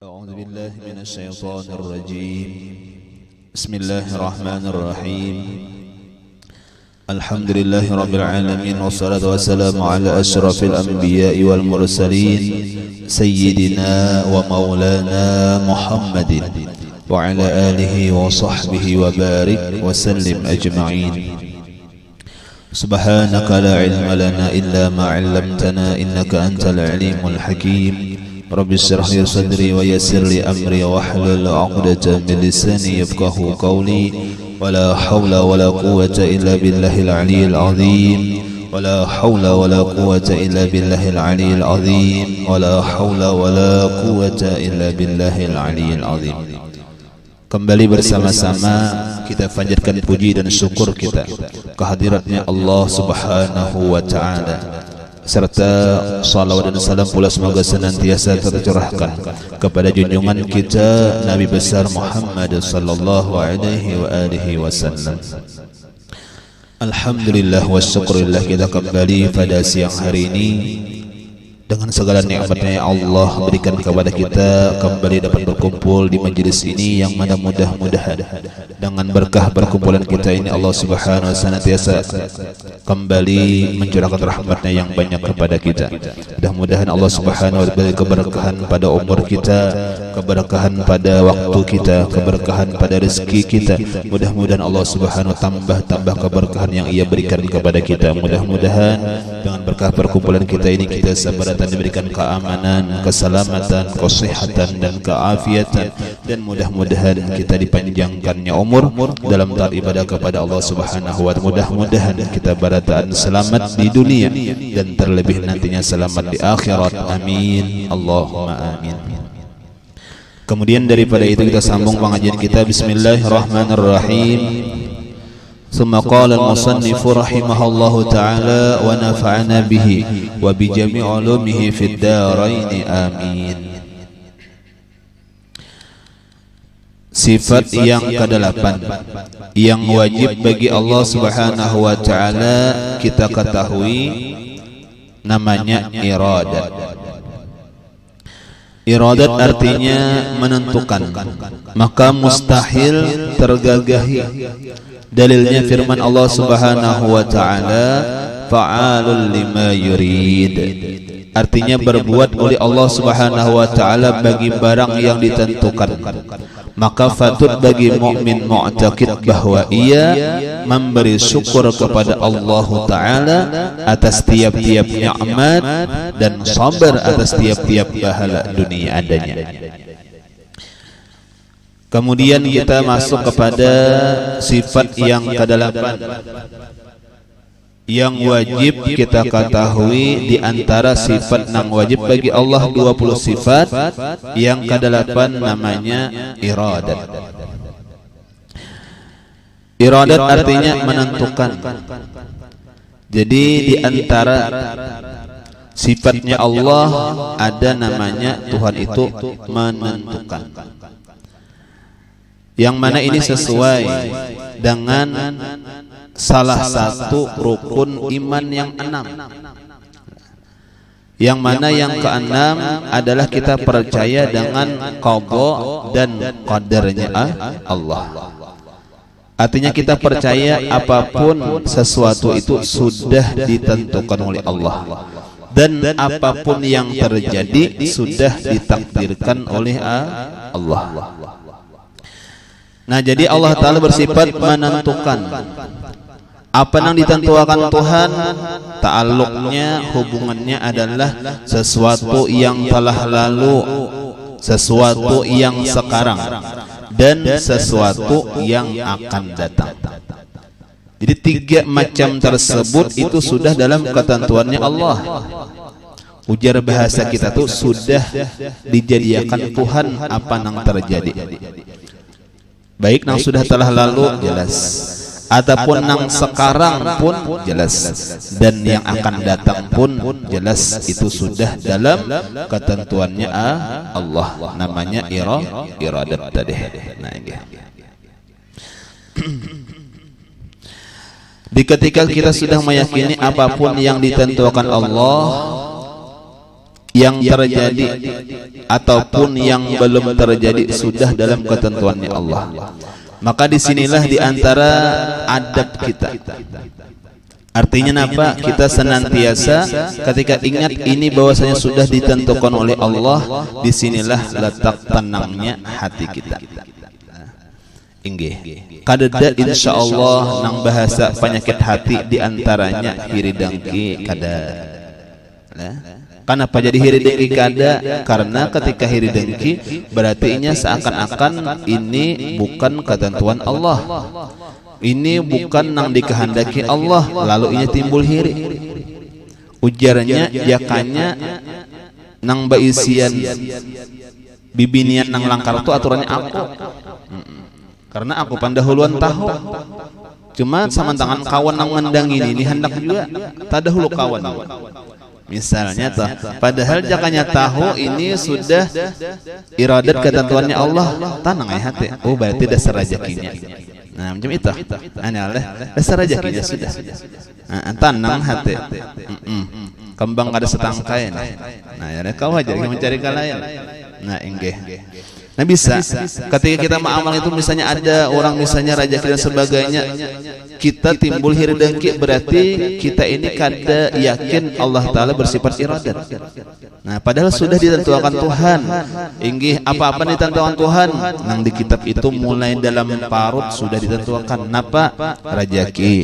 أعوذ بالله من الشيطان الرجيم. بسم الله الرحمن الرحيم. الحمد لله رب العالمين، والصلاة والسلام على أشرف الأنبياء والمرسلين سيدنا ومولانا محمد وعلى آله وصحبه وبارك وسلم أجمعين. سبحانك لا علم لنا إلا ما علمتنا إنك أنت العليم الحكيم. رب اشرح لي صدري ويسر لي أمري واحلل عقدة من لساني يفقهوا قولي. ولا حول ولا قوة إلا بالله العلي العظيم. ولا حول ولا قوة إلا بالله العلي العظيم. ولا حول ولا قوة إلا بالله العلي العظيم. Kembali bersama-sama kita panjatkan puji dan syukur kita kehadiratnya Allah Subhanahu wa Ta'ala, serta salawat dan salam pula semoga senantiasa tercurahkan kepada junjungan kita Nabi besar Muhammad sallallahu alaihi wa alihi wasallam. Alhamdulillah wa syukurillah, kita kembali pada siang hari ini dengan segala nikmatnya Allah berikan kepada kita, kembali dapat berkumpul di majlis ini yang mana mudah-mudahan dengan berkah perkumpulan kita ini Allah Subhanahu wa senantiasa kembali mencurahkan rahmatnya yang banyak kepada kita. Mudah-mudahan Allah Subhanahu wa beri keberkahan pada umur kita, keberkahan pada waktu kita, keberkahan pada rezeki kita. Mudah-mudahan Allah Subhanahu tambah keberkahan yang Ia berikan kepada kita. Mudah-mudahan dengan berkah perkumpulan kita ini kita sabar diberikan keamanan, keselamatan, kesehatan dan keafiatan, dan mudah-mudahan kita dipanjangkannya umur dalam taat ibadah kepada Allah Subhanahu wa Ta'ala. Mudah-mudahan kita barataan selamat di dunia dan terlebih nantinya selamat di akhirat. Amin, Allahumma amin. Kemudian daripada itu kita sambung pengajian kita. Bismillahirrahmanirrahim. ثم قال المصنف رحمه الله تعالى ونفعنا به وبجميع علومه في الدارين آمين. Sifat yang ke-8 yang wajib bagi Allah Subhanahu wa Ta'ala kita ketahui namanya iradat. Iradat artinya menentukan, maka mustahil tergagahi. Dalilnya firman Allah Subhanahu wa Ta'ala, fa'alul lima yurid. Artinya berbuat oleh Allah Subhanahu wa Ta'ala bagi barang yang ditentukan. Maka patut bagi mukmin mu'taqid bahwa ia memberi syukur kepada Allah Ta'ala atas tiap-tiap nikmat dan sabar atas tiap-tiap pahala dunia adanya. Kemudian kita masuk kepada sifat yang ke-8 yang wajib kita ketahui. Di antara sifat yang wajib bagi Allah 20 sifat, yang ke-8 namanya iradat. Iradat artinya menentukan. Jadi di antara sifatnya Allah ada namanya Tuhan itu menentukan, yang mana ini sesuai dengan salah satu rukun iman yang 6, yang mana yang ke-6 adalah kita percaya dengan qada dan qadarnya Allah. Artinya kita percaya apapun sesuatu itu sudah ditentukan oleh Allah, dan apapun yang terjadi sudah ditakdirkan oleh Allah. Nah, jadi Allah Ta'ala bersifat menentukan. Apa yang ditentukan Tuhan, ta'alluqnya, hubungannya adalah sesuatu yang telah lalu, sesuatu yang sekarang, dan sesuatu yang akan datang. Jadi 3 macam tersebut itu sudah dalam ketentuannya Allah. Ujar bahasa kita tuh sudah dijadikan Tuhan apa yang terjadi. Baik yang sudah telah lalu jelas, ataupun yang sekarang pun jelas, dan yang akan datang pun jelas. Itu sudah dalam ketentuannya Allah. Namanya iradat tadi. Nah, ini. Di ketika kita sudah meyakini apapun yang ditentukan Allah, yang terjadi ataupun yang belum terjadi sudah dalam ketentuannya Allah. Maka disinilah diantara adab kita. Artinya apa? Kita senantiasa ketika ingat ini bahwasanya sudah ditentukan oleh Allah, disinilah letak tenangnya hati kita. Inggih. Kadeda insyaallah nang bahasa penyakit hati diantaranya hiridangki kada. Kenapa jadi hiridengki kada? Karena ketika hiridengki berarti nya seakan-akan ini bukan ketentuan Allah. Ini bukan nang dikehendaki Allah, lalu ini timbul hiri. Ujarnya jakanya nang baisian bibinian nang langkar itu aturannya aku. Karena aku pandahuluan tahu. Cuma sama tangan kawan nang ngendang ini hendak juga tadahulu kawan. Misalnya toh, padahal jakanya tahu ini sudah iradat ketentuannya Allah, tanang ya hati. Oh berarti dasar rezekinya. Nah macam itu. Dasar rezekinya sudah. Nah, tanang hati. Kembang kada setangkai. Nah ya kau aja mencari kalayan. Nah inggih. Nah bisa ketika kita mengamal itu misalnya ada orang misalnya rezeki dan sebagainya, kita timbul hiridengki berarti kita ini kada yakin Allah Ta'ala bersifat iradat. Nah padahal sudah ditentukan Tuhan. Inggih apa-apa ditentukan Tuhan. Nang di kitab itu mulai dalam parut sudah ditentukan. Napa? Rezeki,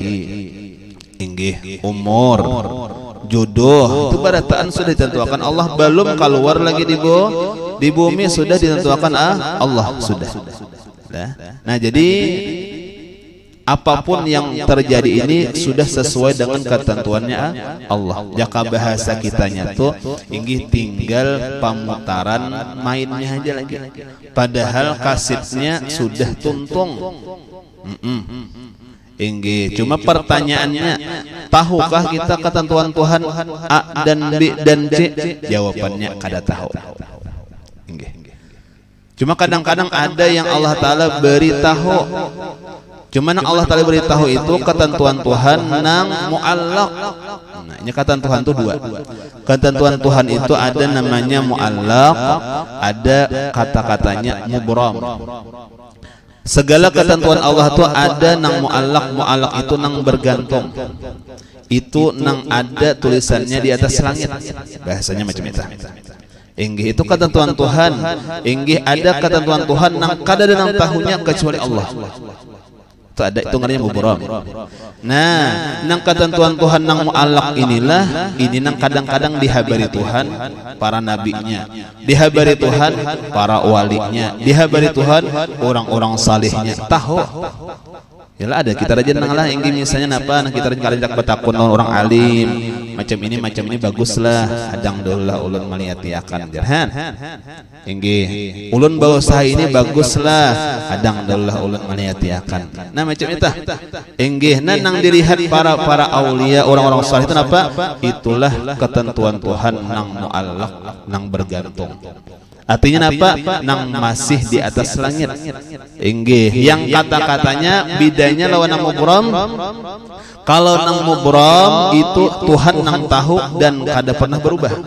inggih umur, jodoh itu barataan sudah ditentukan Allah, belum keluar lagi di bumi sudah ditentukan Allah sudah. Nah jadi apapun yang terjadi ini sudah sesuai dengan ketentuannya Allah. Jaka bahasa kitanya tuh inggih tinggal pemutaran mainnya aja lagi. Padahal kasetnya sudah tuntung. Inggih, cuma pertanyaannya, tahukah kita ketentuan Tuhan A dan B dan C? Jawabannya kada tahu. Inggih. Cuma kadang-kadang ada yang Allah Ta'ala beritahu. Cuma yang Allah Ta'ala beritahu itu ketentuan Tuhan nang mu'allaq. Nah, ini ketentuan itu dua. Ketentuan Tuhan itu ada namanya mu'allaq, ada kata-katanya mubram. Segala ketentuan Allah itu ada nang mu'allaq itu nang bergantung. Itu nang ada tulisannya di atas langit. Bahasanya macam itu. Inggih itu ketentuan Tuhan. Inggih ada ketentuan Tuhan nang kada ada nang tahunya kecuali Allah. Itu ada hitungannya mubram. Nah, nang ketentuan Tuhan nang mu'allaq inilah ini nang kadang-kadang dihabari Tuhan para nabinya, dihabari Tuhan para walinya, dihabari Tuhan orang-orang salihnya. Tahu. Yalah ada kita rajin nang lah inggih misalnya napa nah kita rajin kalian batakun orang alim macam ini baguslah hadang deulah ulun maliati akan jarhan inggih ulun bawa usaha ini baguslah hadang deulah ulun maliati akan. Nah macam itu inggih nah nang dilihat para aulia orang-orang saleh itu napa itulah ketentuan Tuhan nang mu'allaq nang bergantung. Artinya apa? Nang masih di atas langit. Inggih, yang kata-katanya bedanya lawan nang mubram. Kalau nang mubram itu Tuhan nang tahu dan kada pernah berubah.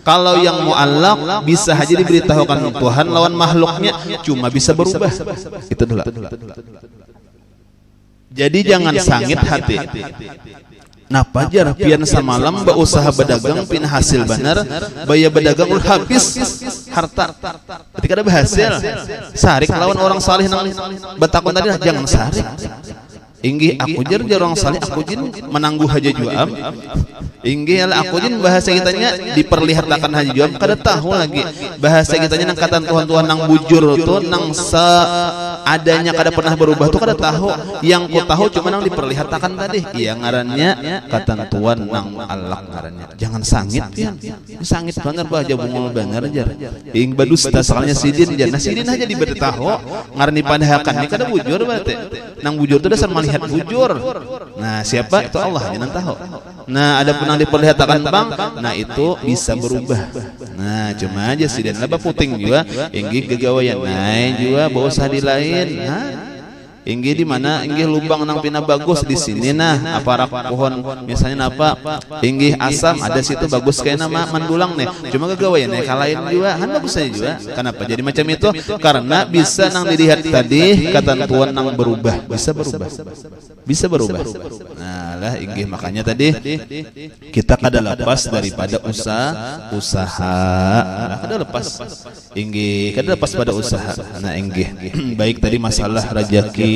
Kalau yang mu'allaq bisa aja diberitahukan Tuhan lawan makhluknya cuma bisa berubah. Itu dulu. Jadi jangan sangit hati. Nah pajar pian samalam ba usaha berdagang pin hasil benar baya berdagang ul habis harta ketika ada berhasil sarik lawan orang salih nang batakon tadi jangan sarik inggih aku jar orang salih aku jin menangguh haja juam inggih ala aku jin bahasa kitanya diperlihatkan haja juam kada tahu lagi bahasa kitanya nang kata Tuhan nang bujur tuh nang adanya kada pernah berubah tuh kada tahu yang ku tahu cuma nang diperlihatkan tadi iya ngarannya ketentuan nang mu'allaq ngarannya jangan sangit ya sangit banget bah aja bungul bener aja ing badusta soalnya sidin aja nah sidin aja diberitahu ngaran dipadhakan ini kada bujur berarti nang bujur itu dasar melihat bujur. Nah siapa itu Allah aja nang tahu. Nah ada pun nang diperlihatkan bang nah itu bisa berubah. Nah cuma aja sidin laba puting juga inggih gegawayan naik juga bawa usah di lain Inggih di mana inggih lubang nang pina bagus di sini nah aparak pohon misalnya apa inggih asam ada situ bagus kayak nama mandulang nih cuma gagawain nih kalain juga kan bagus aja juga kenapa jadi macam itu karena bisa nang dilihat tadi ketentuan nang berubah bisa berubah nah lah inggih makanya tadi kita kada lepas daripada usaha nah, kada lepas inggih kada lepas pada usaha nah inggih baik tadi masalah rezeki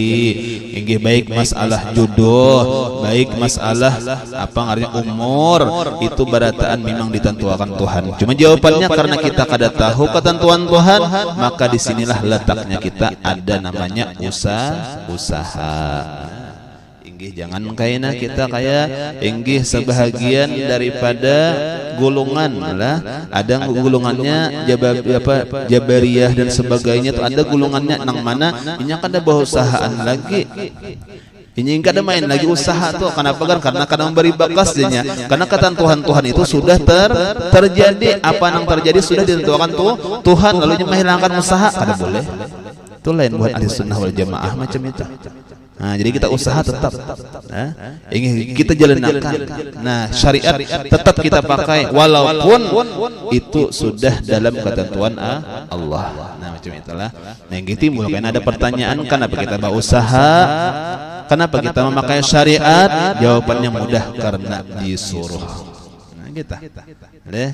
inggih baik masalah jodoh baik masalah apa artinya umur itu barataan memang ditentukan Tuhan cuma jawabannya karena kita kada tahu ketentuan Tuhan maka disinilah letaknya kita ada namanya usaha inggih jangan kayaknya kita kayak inggih sebahagian daripada golongan lah ada golongannya Jabariyah dan sebagainya tuh ada golongannya nang mana ini kada berusahaan lagi ini kada main lagi usaha tuh kenapa kan karena kada memberi bakasnya karena ketentuan Tuhan itu sudah terjadi apa yang terjadi sudah ditentukan Tuhan lalu menghilangkan usaha kada boleh itu lain buat ahli sunnah wal jamaah macam itu. Nah, jadi kita usaha tetap, ingin kita jalankan. Nah, syariat tetap kita pakai, walaupun itu sudah dalam ketentuan Allah. Nah, macam itulah. Nah, yang timbul karena ada pertanyaan, kenapa kita berusaha? Kenapa kita memakai syariat? Jawabannya mudah, karena disuruh. Kita,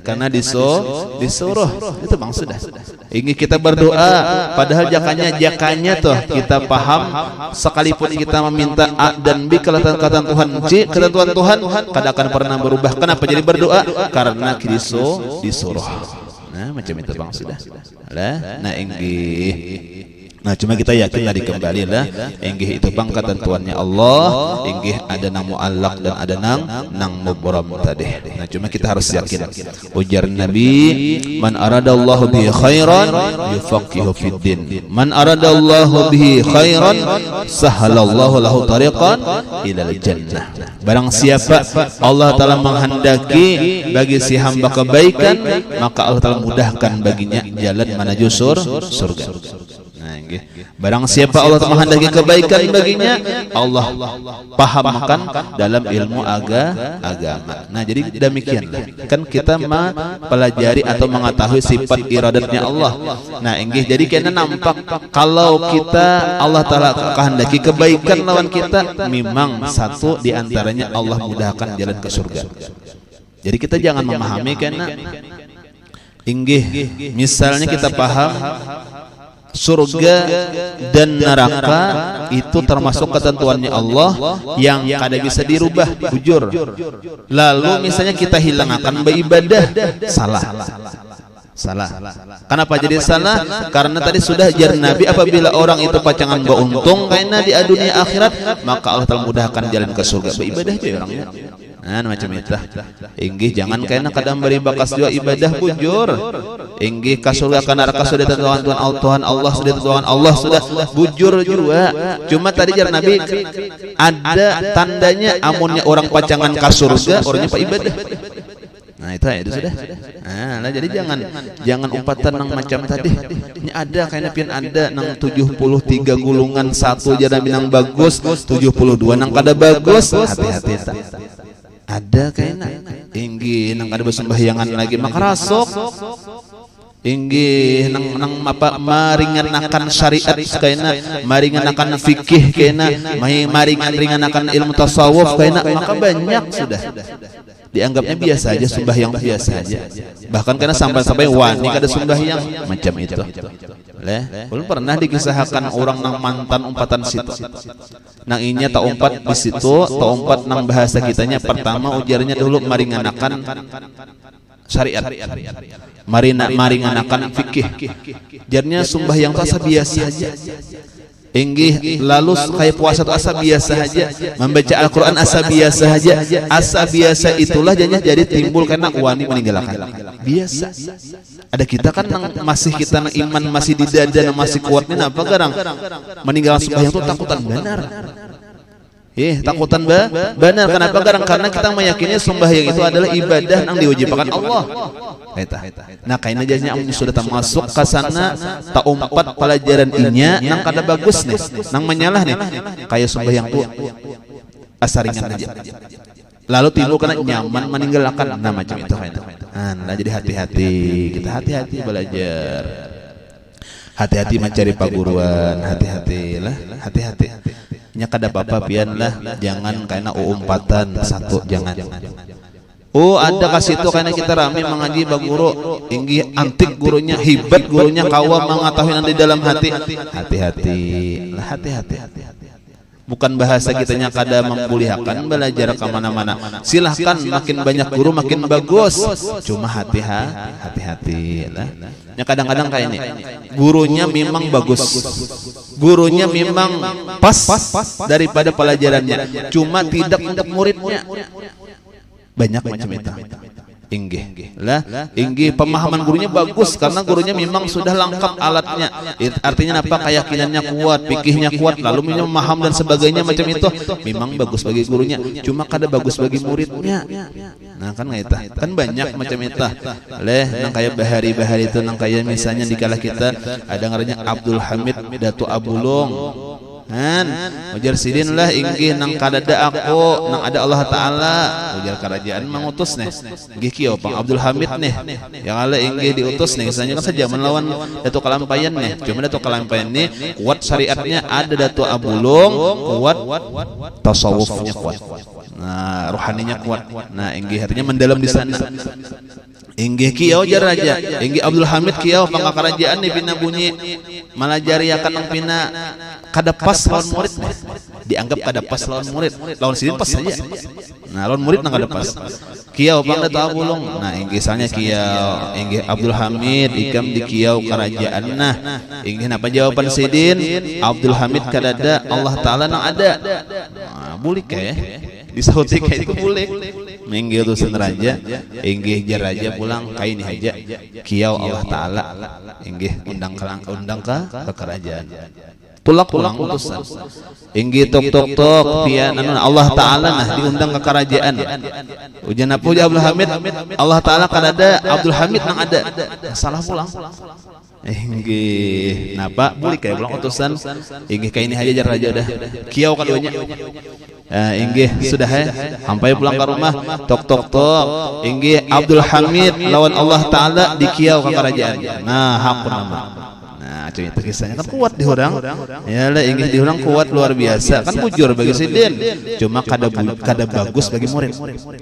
karena disuruh itu bang sudah. Ingin kita berdoa, padahal jakanya tuh kita paham. Sekalipun kita meminta A dan B ketentuan Tuhan, ketentuan Tuhan kada akan pernah berubah. Kenapa jadi berdoa? Karena disuruh. Nah macam itu bang sudah. Nah inggih. Nah cuma kita yakin tadi kembali lah inggih itu bang ketentuannya Allah inggih ada nang mu'allaq dan ada nang mubram tadi. Nah cuma kita harus yakin ujar Nabi man aradallahu bihi khairan yufaqihu fid din man aradallahu bihi khairan sahalallahu lahu tariqan ilal jannah. Barang siapa Allah Ta'ala menghendaki bagi si hamba kebaikan maka Allah Ta'ala mudahkan baginya jalan menuju surga. Nah, barang siapa Allah menghendaki kebaikan baginya Allah pahamkan dalam ilmu agama. Nah jadi demikianlah kan kita mempelajari atau mengetahui sifat iradatnya Allah. Nah inggih jadi kena nampak kalau kita Allah Ta'ala kehendaki kebaikan lawan kita memang satu diantaranya Allah mudahkan jalan ke surga. Jadi kita jangan memahami kena inggih misalnya kita paham surga dan neraka itu termasuk ketentuannya Allah yang kada bisa dirubah bujur. Lalu misalnya kita hilangkan beribadah salah. Kenapa jadi salah? Karena tadi sudah jar Nabi apabila orang itu pacangan beruntung karena di dunia akhirat maka Allah telah mudahkan jalan ke surga beribadah aja orangnya. Nah macam itu inggih jangan kena kadang beri bakas juga ibadah bujur inggih kasurga kana neraka sudah ditentukan Tuhan Allah sudah ditentukan Allah sudah bujur juga cuma tadi jar Nabi ada tandanya amunnya orang pacangan kasurga orangnya pak ibadah. Nah itu sudah. Nah jadi jangan umpatan nang macam tadi. Ini ada kayaknya pian ada nang 73 gulungan satu jadi nang bagus 72 nang kada bagus hati-hati tak. Ada kayaknya inggih nang kada bersembahyangan lagi maka rasok inggih nang apa maringanakan syariat kayaknya maringanakan fikih kayaknya maringanakan ilmu tasawuf kayaknya maka banyak sudah dianggapnya biasa aja sembahyang biasa aja bahkan karena sampai wani kada sembahyang macam itu. Belum pernah dikisahkan orang nang mantan umpatan situ. Nang inya tak umpat di situ, tak umpat nang bahasa kitanya pertama ujarnya dulu maringanakan syariat. Maringanakan fikih. Jarnya sembahyang asa biasa aja. Inggih lalu kayak puasa itu asa biasa aja, membaca Al-Quran asa biasa aja, asa biasa itulah jadi timbul karena wani meninggalkan biasa. Ada kita kan masih kita iman masih di dada masih kuatnya apa garang meninggalkan sembahyang itu takutan benar. takutan benar. Kenapa? Karena kita meyakini sembahyang itu adalah ibadah yang diwajibkan Allah. Nah kainnya jadinya sudah termasuk ke sana tak umpat pelajaran inya nang kada bagus nih, nang menyalah nih. Kayak sembahyang tuh asaringan aja. Lalu timbul karena nyaman meninggalkan macam itu kayaknya. Nah jadi hati-hati, kita hati-hati belajar. Hati-hati mencari paguruan, hati-hati lah, hati-hati. Nya kada apa-apa pian lah, jangan karena umpatan satu jangan. Ada kasih itu karena kita rame mengaji baguru, inggi antik gurunya, hebat gurunya, kawa mengetahui nanti dalam hati. Hati-hati lah, hati-hati. Bukan bahasa kitanya kada membulihakan belajar ke mana-mana. Silahkan makin banyak guru makin bagus. Cuma hati-hati lah. Ya kadang-kadang kayak ini. Gurunya memang bagus. Gurunya memang pas daripada pelajarannya. Cuma tidak untuk muridnya. Banyak macam itu. Inggih lah, inggih pemahaman gurunya bagus karena gurunya memang sudah lengkap alatnya. Artinya apa? Keyakinannya kuat, fikihnya kuat, lalu memaham dan sebagainya macam itu. Memang bagus bagi gurunya, cuma kada bagus bagi muridnya. Nah kan itu, kan banyak macam itu. Nang kayak bahari itu, nang kayak misalnya di kala kita ada ngarannya Abdul Hamid Datu Abulung. Ujar sidin lah inggih nang kadada aku nang ada Allah Ta'ala ujar kerajaan mengutus nih inggih kiyo Pang Abdul Hamid nih yang ala inggih diutus nih misalnya kan saja melawan Datu Kalampayan nih cuma Datu Kalampayan nih kuat syariatnya ada Datu Abulung kuat tasawufnya kuat nah rohaninya kuat nah inggih artinya mendalam di sana inggih kiyo jar raja inggih Abdul Hamid kiyo pangka kerajaan nih pina bunyi malajari akan pina kada pas lawan murid dianggap kada pas lawan murid lawan sidin pas saja nah lawan murid nang kada pas kiau Pang Datu Abulung nah inggih kiau inggih Abdul Hamid ikam di kiau kerajaan nah inggih napa jawaban sidin Abdul Hamid kada ada Allah Ta'ala nang ada nah bulik disauti kayak itu bulik minggil utusan raja inggih jar raja pulang kain ini aja kiau Allah Ta'ala inggih undang ke kerajaan pulang utusan inggih tok pian Allah Ta'ala nah diundang ke kerajaan ujian apa Abdul Hamid Allah Ta'ala kan ada Abdul Hamid nang ada salah pulang inggih napa bulik kayak pulang utusan inggih kayak ini aja jar raja udah kiau kaduanya inggih sudah sampai pulang ke rumah tok inggih Abdul Hamid lawan Allah Ta'ala di kiau ke kerajaan nah hakun nama cerita kisahnya kan kuat dihurang ya lah inggih dihurang kuat luar biasa kan bujur bagi sidin cuma kada bagus bagi murid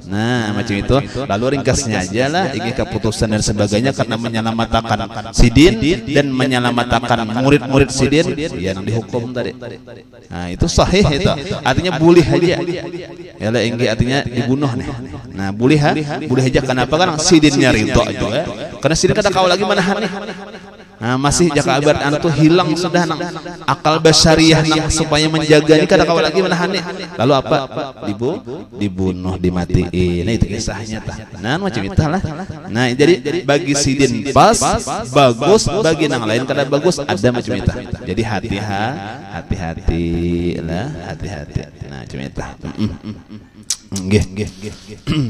nah macam itu lalu ringkasnya aja lah inggih keputusan dan sebagainya karena menyelamatkan sidin dan menyelamatkan murid-murid sidin yang dihukum tadi nah itu sahih itu artinya boleh aja ya lah inggih artinya dibunuh nih nah boleh aja kenapa kan sidinnya ridho aja karena sidin kada kau lagi manahan nih nah masih jaka abad antu hilang sudah nang akal basyariah nang supaya menjaga ini kada kawal lagi menahani lalu apa dibunuh dimatiin nah itu kisahnya nah macam itulah nah jadi bagi sidin pas bagus bagi nang lain kada bagus ada macam itu jadi hati-hati lah hati-hati nah macam itu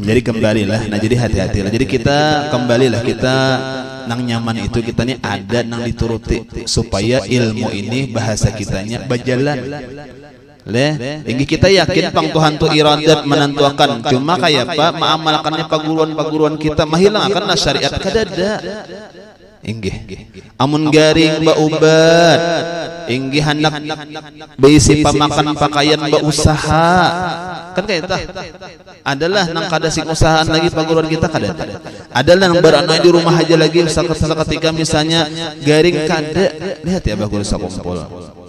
jadi kembalilah nah jadi hati-hati lah jadi kita kembalilah kita nang nyaman itu kita nih ada nang dituruti supaya ilmu ini bahasa kitanya berjalan inggih kita yakin Pang Tuhan tu iradat menentukan cuma kayak apa mengamalkannya paguruan kita mahilang akan syariat kadada inggih amun garing baubat inggih hendak beisi pamakan pakaian usaha kan kayak itu adalah nang kada sing usahaan lagi paguruan kita kada adalah nang beranai di rumah aja lagi ketika misalnya garing kada lihat ya Abah Guru sakumpul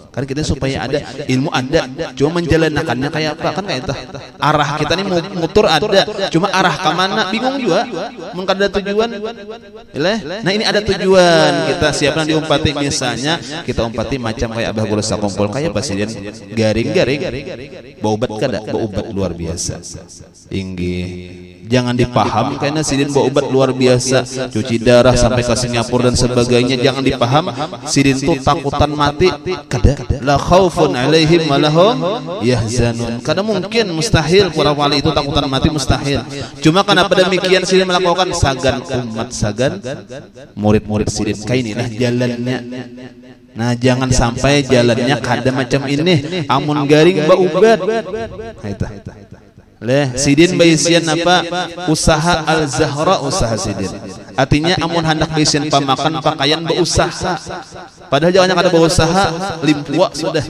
kan kita supaya ada ilmu ada cuma menjalankannya kayak apa kan kayak itu arah kita nih mutur ada cuma arah ke mana bingung juga mungkin ada tujuan nah ini ada tujuan kita siapkan diumpati misalnya kita umpati macam kayak Abah Guru sakumpul kayak presiden garing bau obat kada bau obat luar biasa inggih Jangan dipaham karena sidin bawa obat luar biasa, cuci darah sampai ke Singapura dan sebagainya. Jangan dipaham sidin itu takutan mati. Kada la khaufun alaihim walahum yahzanun. Kada mungkin, mustahil para wali itu takutan mati, mustahil. Cuma kenapa demikian sidin melakukan sagan umat, sagan murid-murid sidin. Kainilah jalannya. Nah, jangan sampai jalannya kada macam ini, amun garing baubat. Leh sidin baisian apa usaha al-zahra, usaha sidin. Artinya amun hendak baisian pamakan pakaian berusaha. Padahal jangan kada berusaha limpua sudah.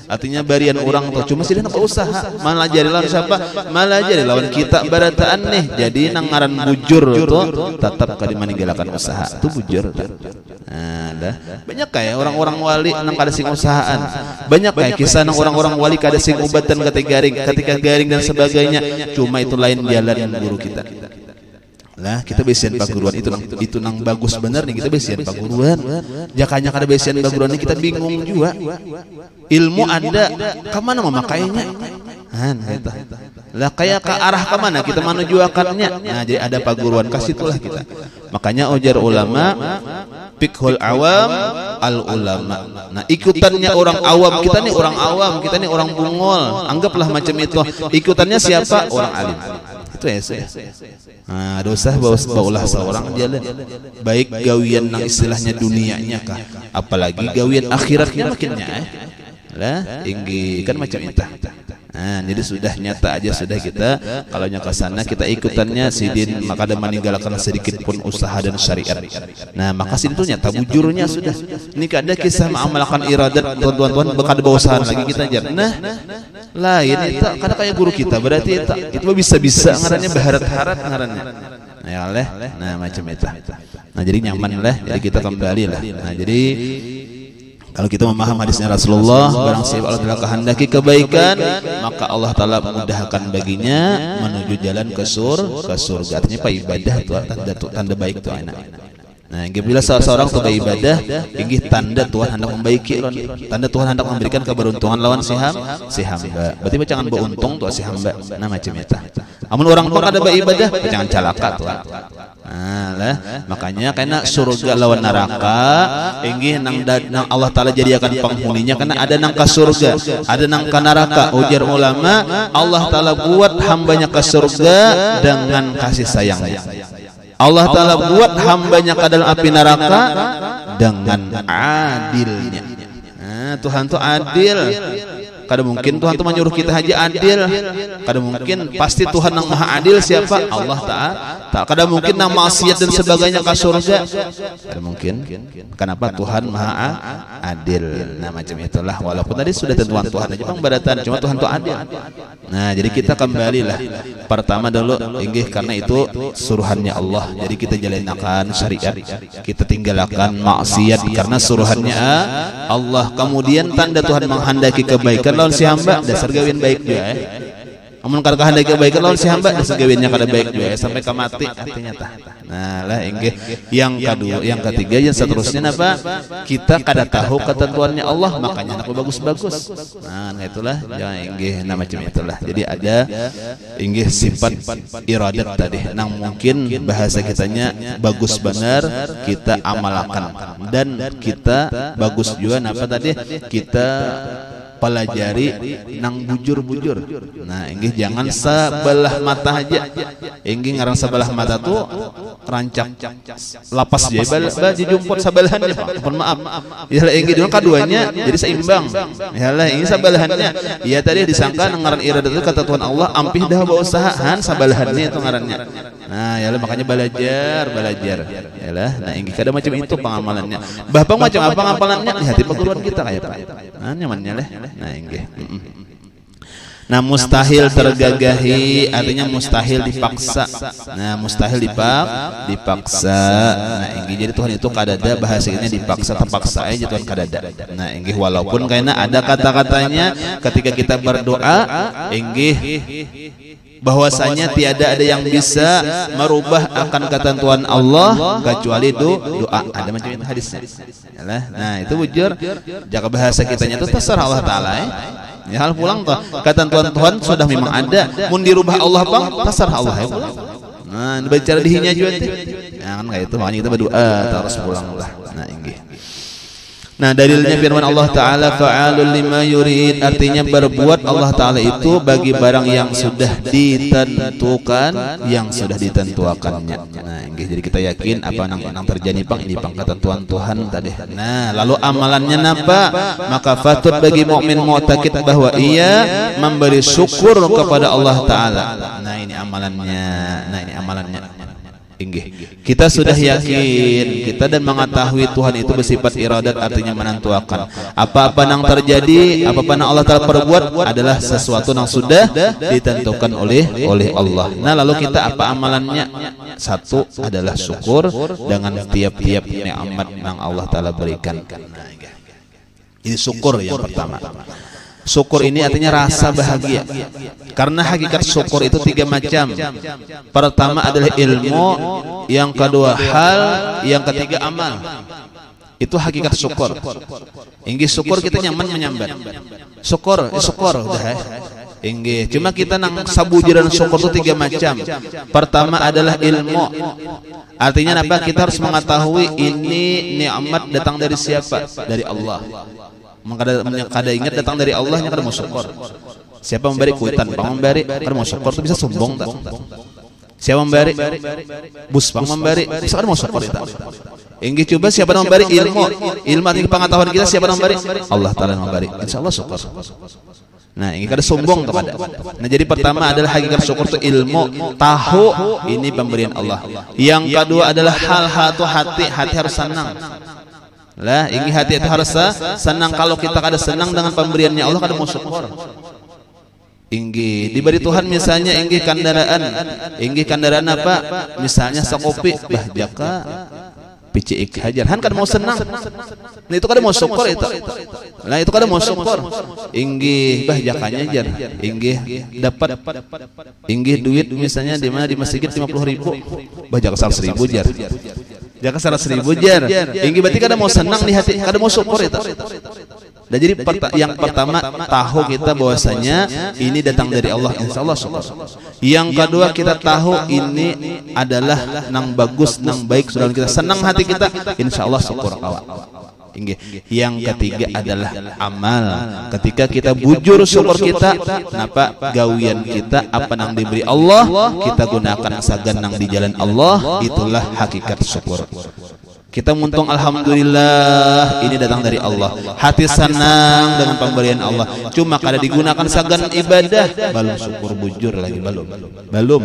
Artinya barian orang tuh cuma sidin berusaha. Malah jadi lawan siapa? Malah jadi lawan kita barataan nih. Jadi nang ngaran bujur tuh tetap kada meninggalkan usaha. Itu bujur. Nah, dah. Banyak kayak orang-orang wali nang kada sing usahaan. Banyak kayak kisah nang orang-orang wali kada sing ubatan ketika garing dan sebagainya. Cuma itu lain jalan guru kita. Lah kita besian paguruan itu nang bagus bener nih, kita besian paguruan. Jakanya kada besian paguruan ini kita bingung juga. Ilmu Anda kemana memakainya? Gitu. Lah kayak ke arah kemana kita menujuakannya? Nah, jadi ada paguruan kasih itulah kita. Makanya ujar ulama fiqhul awam al ulama. Nah, ikutannya orang awam, kita nih orang awam, kita nih orang bungol. Anggaplah macam itu. Ikutannya siapa? Orang alim. Itu ya. Nah, dosa baulah seorang jalan. Baik gawian nang istilahnya dunianya kah, apalagi gawian akhiratnya makinnya. Lah, inggi kan macam itu. Nah, jadi sudah nyata aja sudah kita kalau nyaka sana kita ikutannya sidin maka ada meninggalkan sedikit pun usaha dan syariat. Nah, maka sidin itu nyata bujurnya sudah. Ini kada kisah mengamalkan iradat tuan-tuan bekada bausahan lagi kita aja. Nah, lain itu kada kayak guru kita, berarti itu bisa-bisa ngarannya baharat-harat ngarannya. Nah, ya leh. Nah, macam itu. Nah, jadi nyaman lah. Jadi kita kembali lah. Nah, jadi kalau kita memaham hadisnya Rasulullah, barang siapa Allah Ta'ala kehendaki kebaikan, maka Allah Ta'ala mudahkan baginya menuju jalan ke surga. Artinya pak ibadah itu tanda baik itu enak. Nah, bila seorang tuh beribadah, ini tanda Tuhan hendak membaiki, tanda Tuhan hendak memberikan keberuntungan lawan si hamba. Berarti jangan beruntung tuh si hamba. Nah, macam itu. Amun orang tuh ada beribadah, jangan calaka tuh. Nah, lah, makanya karena surga lawan neraka, ini nang Allah Ta'ala jadikan penghuninya karena ada nang ke surga, ada nang ke neraka. Ujar ulama, Allah Ta'ala buat hambanya ke surga dengan kasih sayangnya. Allah Ta'ala buat hambanya ke dalam api neraka dengan adilnya. Nah, Tuhan tuh adil. Kada mungkin Tuhan tuh menyuruh kita haji adil. Kada mungkin, pasti Tuhan yang maha adil siapa? Allah Ta'ala. Kada mungkin nang maksiat dan sebagainya ke surga. Kada mungkin. Kenapa? Tuhan maha adil. Nah, macam itulah. Walaupun tadi sudah tentuan Tuhan aja pembaratan, cuma Tuhan tuh adil. Nah, jadi kita kembalilah. Pertama dulu, inggih karena itu suruhannya Allah. Jadi kita jalankan syariat, kita tinggalkan maksiat karena suruhannya Allah. Kemudian tanda Tuhan menghendaki kebaikan lawan si hamba, dasar gawian baik juga. Amun kada kehendaki kebaikan lawan si hamba, dasar gawiannya kada baik juga sampai ke mati artinya tah. Nah, lah inggih. Yang kedua, yang ketiga, yang seterusnya apa? Kita kada tahu ketentuannya Allah, makanya nak bagus-bagus. Nah, itulah yang inggih nama macam itulah. Jadi ada inggih sifat iradat tadi. Nang mungkin bahasa kitanya bagus benar kita amalkan dan kita bagus juga apa tadi? Kita pelajari nang bujur-bujur. Nah, inggih jangan sebelah mata aja. Inggih ngarang sebelah mata tuh rancak lapas aja baju jumput sebelahannya, Pak. Mohon maaf. Ya lah inggih dulu keduanya jadi seimbang. Ya lah ini sebelahannya. Iya tadi disangka nang ngaran iradat itu kata Tuhan Allah ampih dah berusahaan sebelahannya itu ngarannya. Nah, ya lah makanya belajar. Ya lah. Nah, inggih kada macam itu pengamalannya. Bapak macam apa pengapalannya di hati perguruan kita kayak Pak. Nah, nyamannya lah. Nah, inggih. Nah, mustahil tergagahi artinya mustahil dipaksa. Nah, mustahil dipaksa. Nah, inggih jadi Tuhan itu kadada bahasanya dipaksa terpaksa aja Tuhan kadada. Nah, inggih walaupun karena ada kata-katanya ketika kita berdoa, inggih bahwasanya tiada ada yang bisa merubah akan ketentuan Allah kecuali doa. Ada macam itu hadisnya. Nah, itu bujur. Jaga bahasa kitanya itu terserah Allah Ta'ala. Ya hal pulang toh ketentuan Tuhan sudah memang ada. Mun dirubah Allah bang, terserah Allah ya pulang. Nah, bicara dihinya juga. Nah, kan kayak itu makanya kita berdoa terus pulang lah. Nah, inggih. Nah, dalilnya firman Allah Ta'ala fa'alul lima yurid, artinya berbuat Allah Ta'ala itu bagi barang yang sudah ditentukan, yang sudah ditentuakannya. Nah, jadi kita yakin apa yang terjadi pang ini pang ketentuan Tuhan tadi. Nah, lalu amalannya apa? Maka patut bagi mukmin mu'taqid bahwa ia memberi syukur kepada Allah Ta'ala. Nah, ini amalannya. Inggih. Kita sudah yakin kita dan mengetahui Tuhan itu bersifat iradat, artinya menentukan. Apa-apa yang terjadi, apa-apa yang Allah Ta'ala perbuat adalah sesuatu yang sudah ditentukan oleh Allah. Nah, lalu kita apa amalannya? Satu adalah syukur dengan tiap-tiap nikmat yang Allah Ta'ala berikan. Ini syukur yang pertama. Syukur ini artinya rasa bahagia. Karena hakikat syukur itu 3 macam. Pertama adalah ilmu, yang kedua hal, yang ketiga amal. Itu hakikat syukur. Inggih syukur kita nyaman menyambat. Syukur udah inggih. Cuma kita nang sabujiran syukur itu 3 macam. Pertama adalah ilmu. Artinya apa? Kita harus mengetahui ini nikmat datang dari siapa? Dari Allah. Kada ingat datang dari Allah, nya kada mau syukur. Siapa memberi kuitan pang memberi, kada mau syukur itu bisa sombong tak? Siapa memberi? Bus pang memberi, bisa kada mau syukur itu. Inggih coba siapa yang memberi ilmu tinggi pengetahuan kita, siapa yang memberi? Allah Ta'ala memberi. Insyaallah syukur. Nah, ini kada sombong kepada. Nah, jadi pertama adalah hakikat syukur itu ilmu, tahu ini pemberian Allah. Yang kedua adalah hal-hal itu hati harus senang. Lah, ingin hati itu harus senang. Kalau kita kada senang dengan pemberiannya Allah, kada mau syukur. Inggi diberi Tuhan misalnya inggi kendaraan apa? Misalnya sakopi, bah jaka picik hajar, han kada mau senang. Nah, itu kada mau syukur itu. Nah, itu kada mau syukur. Inggi bah jakanya jar, inggi dapat inggi duit misalnya di mana di masjid 50.000, bah jaka 100.000 jar. Jaka 100.000 jar, inggi berarti kada mau senang di hati, kada mau syukur itu. Dan jadi yang pertama tahu kita bahwasanya ini datang dari Allah, insyaallah syukur. Yang kedua kita tahu ini adalah nang bagus, nang baik, sudah kita senang hati kita, insyaallah syukur kawan. Yang ketiga adalah amal. Ketika kita bujur syukur kita, napa gawian kita apa nang diberi Allah, kita gunakan sagan nang di jalan Allah, itulah hakikat syukur. Kita muntung alhamdulillah ini datang dari Allah. Hati senang dengan pemberian Allah. Cuma kada digunakan sagan ibadah, belum syukur bujur lagi belum.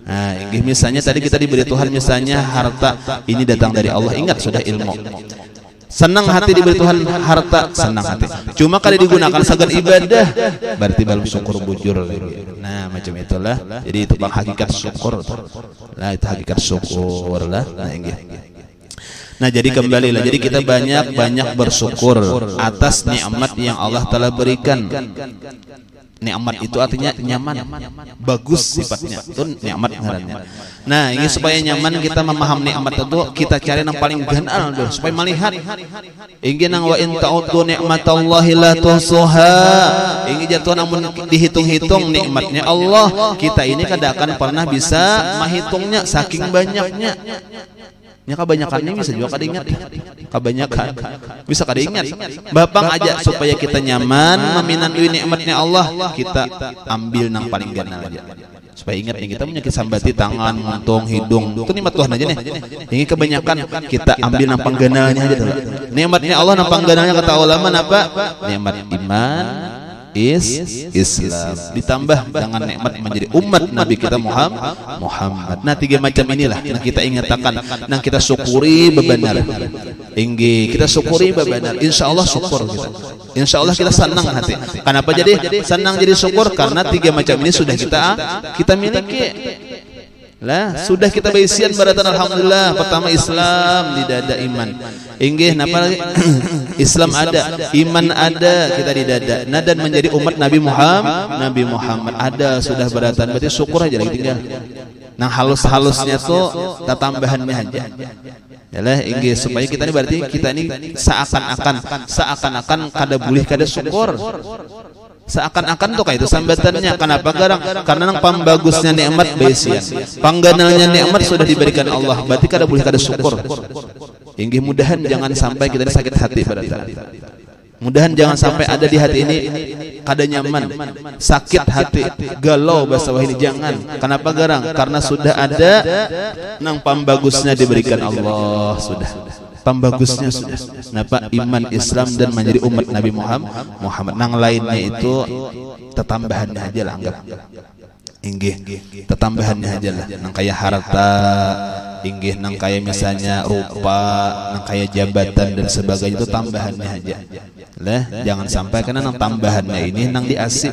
Nah, misalnya tadi kita diberi Tuhan misalnya harta, ini datang dari Allah. Ingat sudah ilmu. Senang hati diberi Tuhan harta, senang hati. Cuma kada digunakan sagan ibadah, berarti belum syukur bujur lagi. Nah, macam itulah. Jadi itu bang hakikat syukur. Nah, itu hakikat syukur lah. Nah, jadi kembalilah. Jadi kita banyak bersyukur atas nikmat yang Allah telah berikan. Nikmat itu artinya nyaman, bagus sifatnya. Itu nikmat ngarannya. Nah, ini supaya nyaman kita memahami nikmat itu, kita cari yang paling ganal dulu supaya melihat. Ingin nang wa in ta'uddu nikmatallahi la tuhsuha. Ingin jatuh namun dihitung-hitung nikmatnya Allah, kita ini kada akan pernah bisa menghitungnya saking banyaknya. Ya kebanyakannya bisa juga kada ingat. Kebanyakan bisa kada ingat. Bapang aja supaya kita nyaman meminanui nikmatnya Allah, kita ambil nang paling ganal aja. Supaya ingat nih, kita punya sambati tangan, muntung, hidung. Itu nikmat Tuhan aja nih. Ini kebanyakan kita ambil nang pangganalnya aja dulu. Nikmatnya Allah nang pangganalnya kata ulama apa? Nikmat iman, Islam ditambah dengan nikmat menjadi umat Nabi kita Muhammad. Nah, 3 macam inilah yang kita ingatakan, yang kita syukuri bebenar. Kita syukuri bebenar. Insyaallah syukur kita. Insyaallah kita senang hati. Kenapa jadi senang jadi syukur? Karena 3 macam ini sudah kita miliki. Lah, sudah kita baisian baratan alhamdulillah. Pertama Islam, di dada iman. Napa lagi? Islam ada, iman ada, kita di dada. Nah, dan menjadi umat Nabi Muhammad ada sudah baratan. Berarti syukur aja lagi tinggal. Nah, halus-halusnya tuh tambahannya aja. Yalah, supaya kita ini berarti kita ini seakan-akan kada boleh kada syukur. Seakan-akan tuh kayak itu sambatannya. Kenapa garang? Karena nang pambagusnya nikmat besian. Pangganalnya nikmat sudah diberikan Allah. Berarti kada boleh kada syukur. Inggih mudahan jangan sampai kita sakit hati pada saat. Mudahan jangan sampai ada di hati ini kada nyaman, sakit hati, galau bahasa ini jangan. Kenapa garang? Karena sudah ada nang pambagusnya diberikan Allah sudah. Pembagusnya sudah. Kenapa? Iman Islam dan menjadi umat Nabi Muhammad. Nang lainnya itu tetambahannya aja lah anggap. Inggih, tetambahannya aja lah. Nang kaya harta, inggih nang kaya misalnya rupa, nang kaya jabatan dan sebagainya itu tambahannya aja. Lah, jangan sampai karena nang tambahannya ini nang diasik,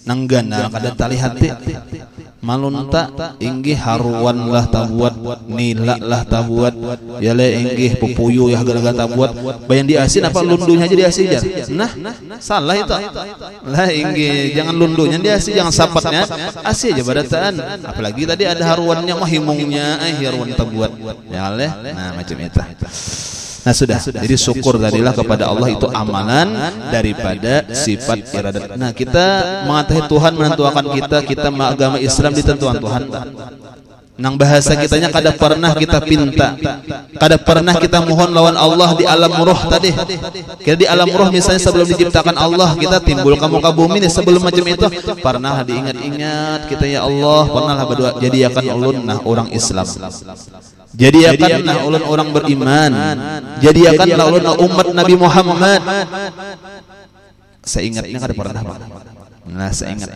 nang gana kada tali hati. Malunta inggih haruan lah tabuat, nila lah tabuat, ya le inggih pupuyu ya gara-gara tabuat, bayan diasin apa lundunya aja diasin jar. Nah, salah itu. Lah inggih jangan lundunya diasin, jangan sapatnya asih aja barataan. Apalagi tadi ada haruannya mah himungnya, haruan tabuat. Ya le, nah macam itu. Nah sudah, jadi syukur tadilah kepada Allah itu amalan daripada sifat iradat. Nah kita mengatakan Tuhan menentukan kita agama Islam ditentukan Tuhan. Nang bahasa kitanya kada pernah kita pinta, kada pernah kita mohon lawan Allah di alam roh tadi. Kita di alam roh misalnya sebelum diciptakan Allah kita timbul ke muka bumi nih, sebelum macam itu pernah diingat-ingat kita ya Allah pernahlah berdoa jadikan ulun nah orang Islam. Jadikanlah ulun orang beriman. Jadikanlah ulun umat Nabi Muhammad. Saya ingatnya kada pernah. Nah, saya ingat.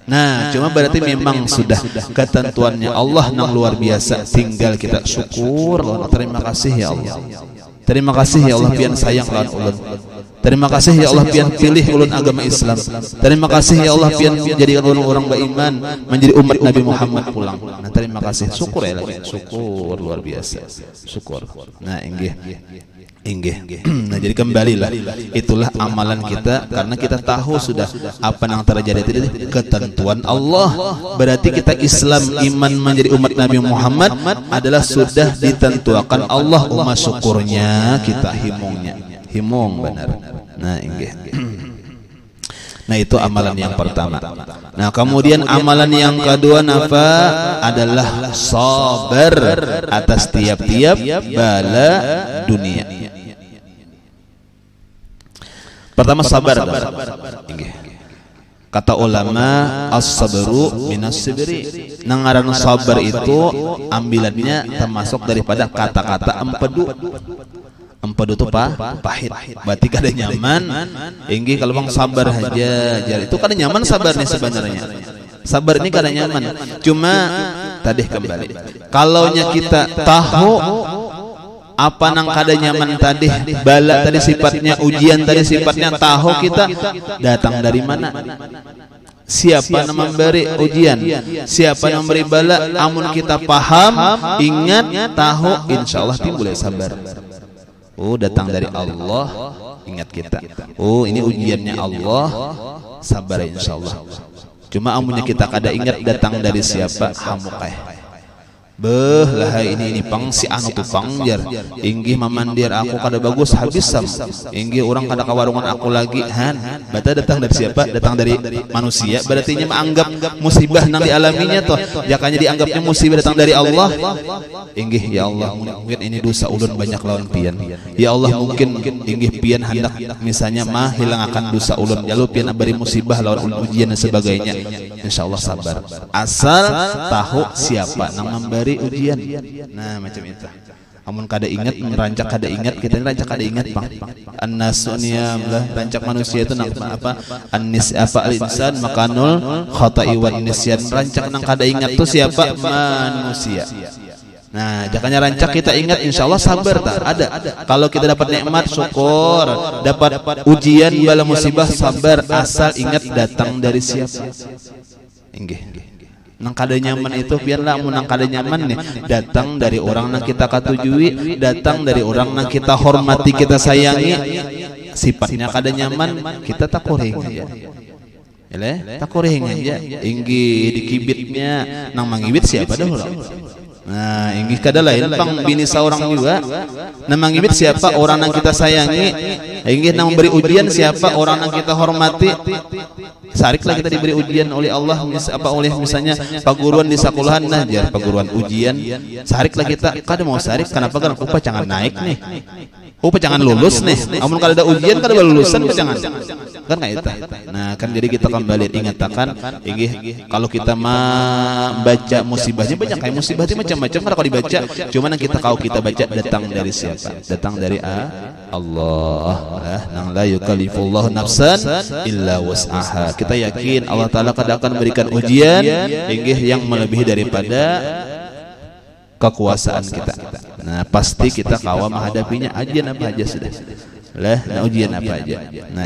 Nah, cuma berarti memang sudah ketentuannya Allah nang luar biasa. Tinggal kita syukur. Terima kasih ya Allah. Terima kasih ya Allah pian sayang lawan ulun. Terima kasih ya Allah pian pilih ulun agama Islam. Terima kasih ya Allah pian jadikan ulun orang beriman menjadi umat Nabi Muhammad pulang. Nah, terima kasih. Syukur ya lagi. Syukur luar biasa. Syukur. Nah, inggih. Nah jadi kembalilah itulah amalan kita karena kita tahu sudah apa yang terjadi tadi ketentuan Allah. Berarti kita Islam iman menjadi umat Nabi Muhammad adalah sudah ditentukan Allah. Umat syukurnya kita himung benar. Nah inggih. Nah itu amalan yang pertama. Nah kemudian amalan yang kedua nafa adalah sabar atas tiap-tiap bala dunia. Pertama sabar. Kata ulama as-sabru minas sibri. Nang ngaran sabar itu ambilannya termasuk daripada kata-kata empedu. Empedu itu pahit. Berarti kada nyaman. Inggih kalau bang sabar aja. Itu kada nyaman sabar nih sebenarnya. Sabar ini kada nyaman. Cuma tadi kembali. Kalaunya kita tahu apa nang kada nyaman tadi, bala tadi sifatnya, ujian tadi sifatnya, tahu kita datang dari mana, siapa yang memberi ujian, siapa yang memberi bala. Amun kita paham, ingat, tahu, insya Allah timbul sabar. Oh datang dari Allah, ingat kita. Oh ini ujiannya Allah, sabar insya Allah. Cuma amunnya kita kada ingat datang dari siapa, hamukai. Beh lah ini pang si anu tu pangjar inggih mamandir aku kada bagus habis sam inggih orang kada ka warungan aku lagi han bata datang dari siapa? Datang dari manusia. Berarti nya menganggap musibah nang dialaminya toh jakanya dianggapnya musibah datang dari Allah. Inggih ya Allah mungkin ini dosa ulun banyak lawan pian ya Allah mungkin inggih pian hendak misalnya mah hilang akan dosa ulun jalu pian bari musibah lawan ulun ujian dan sebagainya. Insyaallah sabar asal tahu siapa nang memberi ujian. Nah macam itu. Amun kada ingat merancak kada ingat kita rancak kada ingat bang. An-nasunya lah rancak manusia itu nang apa? An-nis apa al-insan makanul khata'i wan nisyan. Rancak nang kada ingat tuh siapa? Manusia. Nah, jakanya rancak kita ingat insyaallah sabar tak ada. Kalau kita dapat nikmat syukur, dapat ujian bala musibah sabar asal ingat datang dari siapa. Inggih. Nang kada nyaman itu biarlah mun nang kada nyaman nih datang dari orang nang kita katujui, datang dari orang nang kita hormati, kita sayangi, sifatnya kada nyaman kita tak kuring aja. Ele tak kuring aja. Inggih dikibitnya nang mangibit siapa dah orang. Nah, inggih kada lain pang bini seorang juga. Nang mangibit siapa? Orang nang kita sayangi. Inggih nang memberi ujian siapa? Orang nang kita hormati. Sariklah kita diberi ujian oleh Allah, oleh misalnya paguruan di sekolahan, nah jar paguruan ujian, sariklah kita. Kada mau sarik, kenapa kan? Upah jangan naik nih, upah jangan lulus nih. Amun kalau ada ujian kada lulusan, upah jangan. Kan kayak itu. Nah kan jadi kita kembali ingatkan, kalau kita baca musibahnya banyak, kayak musibah itu macam-macam kalau dibaca. Cuman yang kita kita baca datang dari siapa? Datang dari Allah. Nang la yukallifullahu nafsan illa wus'aha. Kita yakin Allah Ta'ala akan memberikan ujian yang melebihi daripada kekuasaan kita. Nah pasti kita kawa menghadapinya. Ujian apa aja sudah lah, nah ujian apa aja. Nah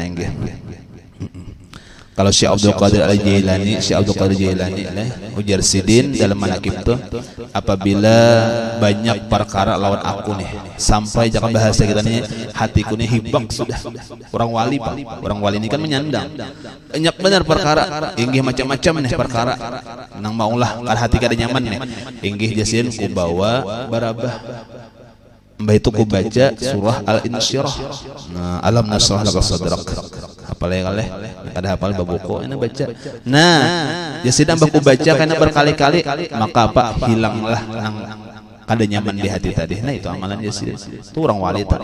kalau Syekh Abdul Qadir Al-Jailani, ujar sidin dalam manaqib itu, apabila banyak perkara lawan aku nih, sampai jangan bahasa kita nih hatiku nih hibak sudah. Orang wali Pak, orang wali ini kan menyandang banyak benar perkara, inggih macam-macam nih perkara. Nang maulah kalau hati kada nyaman nih, inggih jasin ku bawa barabah. Mbah itu ku baca surah Al-Insyirah. Nah, alam nasrah laka sadrak. Hafal ya kaleh? Ada hafal babuku ini baca. Nah, ya sidang mbah ku baca karena berkali-kali, maka apa? Hilanglah kada nyaman di hati tadi. Nah, itu amalan ya sidang. Itu orang wali itu.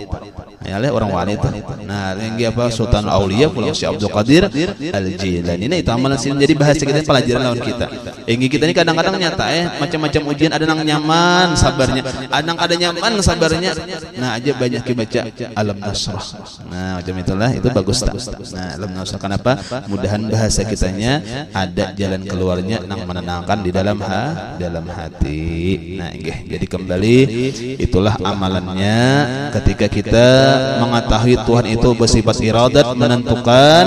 Ya orang wali itu. Nah, yang apa? Sultan Aulia pulang Syekh Abdul Qadir Al-Jailani. Nah, itu amalan sidang. Jadi bahasa kita pelajaran lawan kita. Kita ini kadang-kadang nyata macam-macam ujian, ada nang nyaman sabarnya, ada nang kada nyaman sabarnya. Nah aja banyak dibaca alam nasrah. Nah macam itulah, itu bagus tak? Nah alam nasrah, kenapa? Mudahan bahasa kitanya ada jalan keluarnya nang menenangkan di dalam hati. Nah jadi kembali itulah amalannya ketika kita mengetahui Tuhan itu bersifat iradat, menentukan.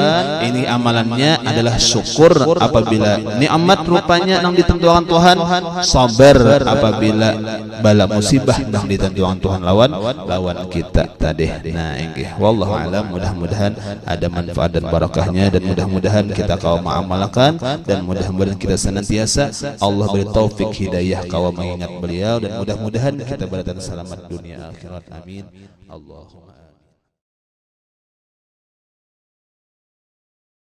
Ini amalannya adalah syukur apabila nikmat rupanya nang ditentukan Tuhan, sabar apabila bala musibah nang ditentukan Tuhan lawan kita tadi. Nah inggih wallahu alam, mudah-mudahan ada manfaat dan barakahnya, dan mudah-mudahan kita kaum mengamalkan, dan mudah-mudahan kita senantiasa Allah beri taufik hidayah kaum mengingat beliau, dan mudah-mudahan kita berada selamat dunia akhirat. Amin. Allahumma